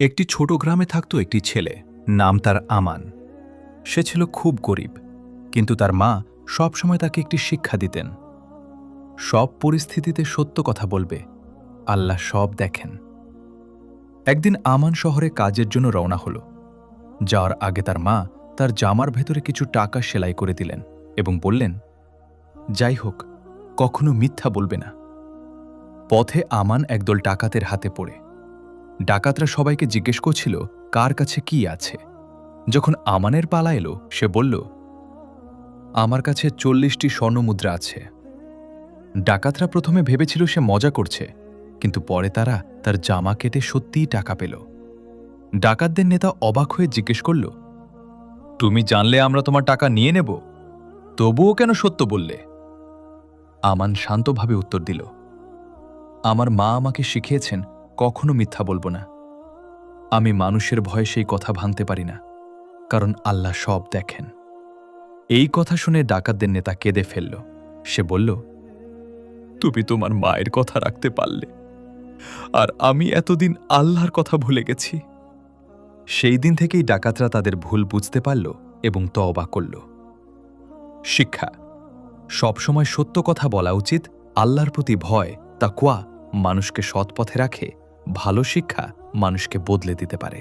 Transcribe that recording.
একটি ছোট গ্রামে থাকত একটি ছেলে, নাম তার আমান। সে ছিল খুব গরিব, কিন্তু তার মা সবসময় তাকে একটি শিক্ষা দিতেন। সব পরিস্থিতিতে সত্য কথা বলবে, আল্লাহ সব দেখেন। একদিন আমান শহরে কাজের জন্য রওনা হল। যাওয়ার আগে তার মা তার জামার ভেতরে কিছু টাকা সেলাই করে দিলেন এবং বললেন, যাই হোক, কখনো মিথ্যা বলবে না। পথে আমান একদল ডাকাতের হাতে পড়ে। ডাকাতরা সবাইকে জিজ্ঞেস করছিল কার কাছে কি আছে। যখন আমানের পালা এলো, সে বলল, আমার কাছে 40টি স্বর্ণমুদ্রা আছে। ডাকাতরা প্রথমে ভেবেছিল সে মজা করছে, কিন্তু পরে তারা তার জামা কেটে সত্যিই টাকা পেল। ডাকাতদের নেতা অবাক হয়ে জিজ্ঞেস করল, তুমি জানলে আমরা তোমার টাকা নিয়ে নেব, তবুও কেন সত্য বললে? আমান শান্তভাবে উত্তর দিল, আমার মা আমাকে শিখিয়েছেন কখনো মিথ্যা বলবো না। আমি মানুষের ভয়ে সেই কথা ভাঙতে পারি না, কারণ আল্লাহ সব দেখেন। এই কথা শুনে ডাকাতদের নেতা কেঁদে ফেলল। সে বলল, তুমি তোমার মায়ের কথা রাখতে পারলে, আর আমি এতদিন আল্লাহর কথা ভুলে গেছি। সেই দিন থেকেই ডাকাতরা তাদের ভুল বুঝতে পারল এবং তওবা করল। শিক্ষা: সবসময় সত্য কথা বলা উচিত। আল্লাহর প্রতি ভয়, তাকওয়া মানুষকে সৎ পথে রাখে। ভালো শিক্ষা মানুষকে বদলে দিতে পারে।